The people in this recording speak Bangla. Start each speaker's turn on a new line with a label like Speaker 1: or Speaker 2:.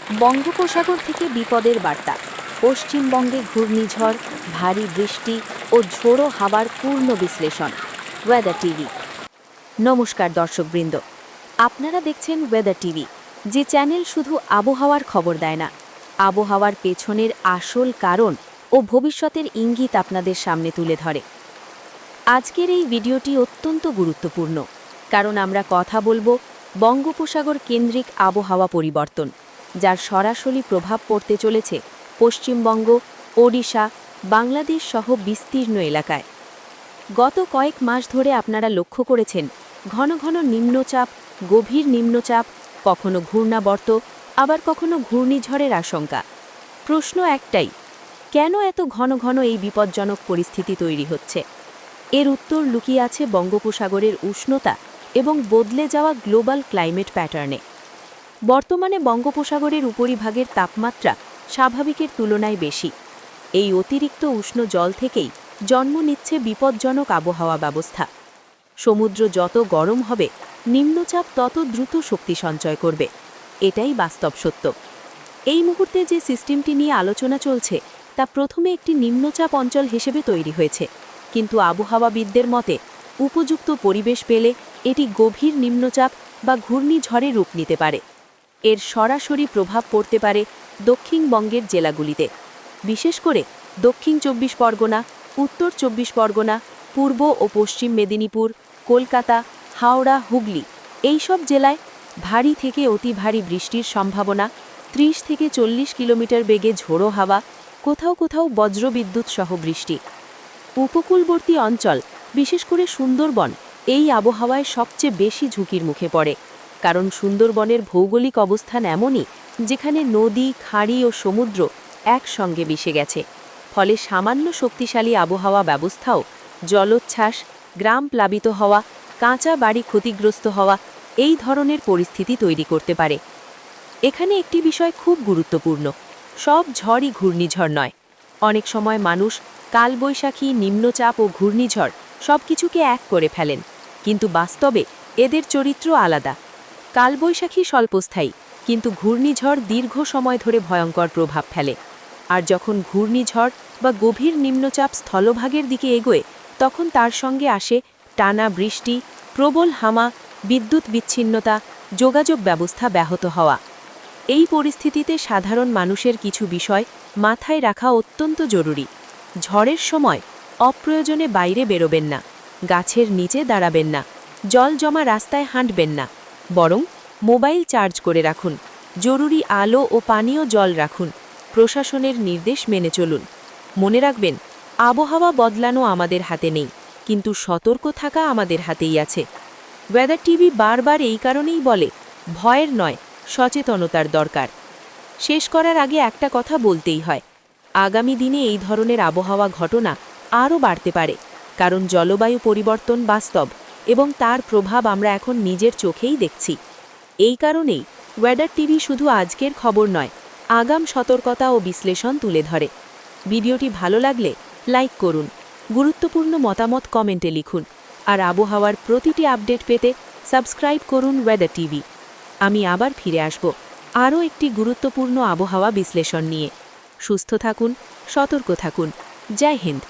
Speaker 1: বঙ্গোপসাগর থেকে বিপদের বার্তা। পশ্চিমবঙ্গে ঘূর্ণিঝড়, ভারী বৃষ্টি ও ঝোড়ো হাওয়ার পূর্ণ বিশ্লেষণ। Weather TV. নমস্কার দর্শকবৃন্দ, আপনারা দেখছেন ওয়েদার টিভি, যে চ্যানেল শুধু আবহাওয়ার খবর দেয় না, আবহাওয়ার পেছনের আসল কারণ ও ভবিষ্যতের ইঙ্গিত আপনাদের সামনে তুলে ধরে। আজকের এই ভিডিওটি অত্যন্ত গুরুত্বপূর্ণ, কারণ আমরা কথা বলবো বঙ্গোপসাগর কেন্দ্রিক আবহাওয়া পরিবর্তন, যার সরাসরি প্রভাব পড়তে চলেছে পশ্চিমবঙ্গ, ওড়িশা, বাংলাদেশ সহ বিস্তীর্ণ এলাকায়। গত কয়েক মাস ধরে আপনারা লক্ষ্য করেছেন ঘন ঘন নিম্নচাপ, গভীর নিম্নচাপ, কখনো ঘূর্ণাবর্ত, আবার কখনো ঘূর্ণিঝড়ের আশঙ্কা। প্রশ্ন একটাই, কেন এত ঘন ঘন এই বিপজ্জনক পরিস্থিতি তৈরি হচ্ছে? এর উত্তর লুকিয়ে আছে বঙ্গোপসাগরের উষ্ণতা এবং বদলে যাওয়া গ্লোবাল ক্লাইমেট প্যাটার্নে। বর্তমানে বঙ্গোপসাগরের উপরিভাগের তাপমাত্রা স্বাভাবিকের তুলনায় বেশি। এই অতিরিক্ত উষ্ণ জল থেকেই জন্ম নিচ্ছে বিপজ্জনক আবহাওয়া ব্যবস্থা। সমুদ্র যত গরম হবে, নিম্নচাপ তত দ্রুত শক্তি সঞ্চয় করবে। এটাই বাস্তব সত্য। এই মুহূর্তে যে সিস্টেমটি নিয়ে আলোচনা চলছে, তা প্রথমে একটি নিম্নচাপ অঞ্চল হিসেবে তৈরি হয়েছে, কিন্তু আবহাওয়াবিদদের মতে উপযুক্ত পরিবেশ পেলে এটি গভীর নিম্নচাপ বা ঘূর্ণিঝড়ে রূপ নিতে পারে। এর সরাসরি প্রভাব পড়তে পারে দক্ষিণবঙ্গের জেলাগুলিতে, বিশেষ করে দক্ষিণ ২৪ পরগনা, উত্তর ২৪ পরগনা, পূর্ব ও পশ্চিম মেদিনীপুর, কলকাতা, হাওড়া, হুগলি এইসব জেলায় ভারী থেকে অতি ভারী বৃষ্টির সম্ভাবনা, ৩০ থেকে ৪০ কিলোমিটার বেগে ঝোড়ো হাওয়া, কোথাও কোথাও বজ্রবিদ্যুৎ সহ বৃষ্টি। উপকূলবর্তী অঞ্চল, বিশেষ করে সুন্দরবন, এই আবহাওয়ায় সবচেয়ে বেশি ঝুঁকির মুখে পড়ে, কারণ সুন্দরবনের ভৌগোলিক অবস্থান এমনই যেখানে নদী, খাঁড়ি ও সমুদ্র একসঙ্গে মিশে গেছে। ফলে সামান্য শক্তিশালী আবহাওয়া ব্যবস্থাও জলোচ্ছ্বাস, গ্রাম প্লাবিত হওয়া, কাঁচা বাড়ি ক্ষতিগ্রস্ত হওয়া এই ধরনের পরিস্থিতি তৈরি করতে পারে। এখানে একটি বিষয় খুব গুরুত্বপূর্ণ, সব ঝড়ই ঘূর্ণিঝড় নয়। অনেক সময় মানুষ কালবৈশাখী, নিম্নচাপ ও ঘূর্ণিঝড় সবকিছুকে এক করে ফেলেন, কিন্তু বাস্তবে এদের চরিত্র আলাদা। কালবৈশাখী স্বল্পস্থায়ী, কিন্তু ঘূর্ণিঝড় দীর্ঘ সময় ধরে ভয়ঙ্কর প্রভাব ফেলে। আর যখন ঘূর্ণিঝড় বা গভীর নিম্নচাপ স্থলভাগের দিকে এগোয়, তখন তার সঙ্গে আসে টানা বৃষ্টি, প্রবল হামা, বিদ্যুৎ বিচ্ছিন্নতা, যোগাযোগ ব্যবস্থা ব্যাহত হওয়া। এই পরিস্থিতিতে সাধারণ মানুষের কিছু বিষয় মাথায় রাখা অত্যন্ত জরুরি। ঝড়ের সময় অপ্রয়োজনে বাইরে বেরোবেন না, গাছের নিচে দাঁড়াবেন না, জল জমা রাস্তায় হাঁটবেন না, বরং মোবাইল চার্জ করে রাখুন, জরুরি আলো ও পানীয় জল রাখুন, প্রশাসনের নির্দেশ মেনে চলুন। মনে রাখবেন, আবহাওয়া বদলানো আমাদের হাতে নেই, কিন্তু সতর্ক থাকা আমাদের হাতেই আছে। ওয়েদার টিভি বারবার এই কারণেই বলে, ভয়ের নয়, সচেতনতার দরকার। শেষ করার আগে একটা কথা বলতেই হয়, আগামী দিনে এই ধরনের আবহাওয়া ঘটনা আরও বাড়তে পারে, কারণ জলবায়ু পরিবর্তন বাস্তব এবং তার প্রভাব আমরা এখন নিজের চোখেই দেখছি। এই কারণেই ওয়েদার টিভি শুধু আজকের খবর নয়, আগাম সতর্কতা ও বিশ্লেষণ তুলে ধরে। ভিডিওটি ভালো লাগলে লাইক করুন, গুরুত্বপূর্ণ মতামত কমেন্টে লিখুন, আর আবহাওয়ার প্রতিটি আপডেট পেতে সাবস্ক্রাইব করুন ওয়েদার টিভি। আমি আবার ফিরে আসব আরও একটি গুরুত্বপূর্ণ আবহাওয়া বিশ্লেষণ নিয়ে। সুস্থ থাকুন, সতর্ক থাকুন। জয় হিন্দ।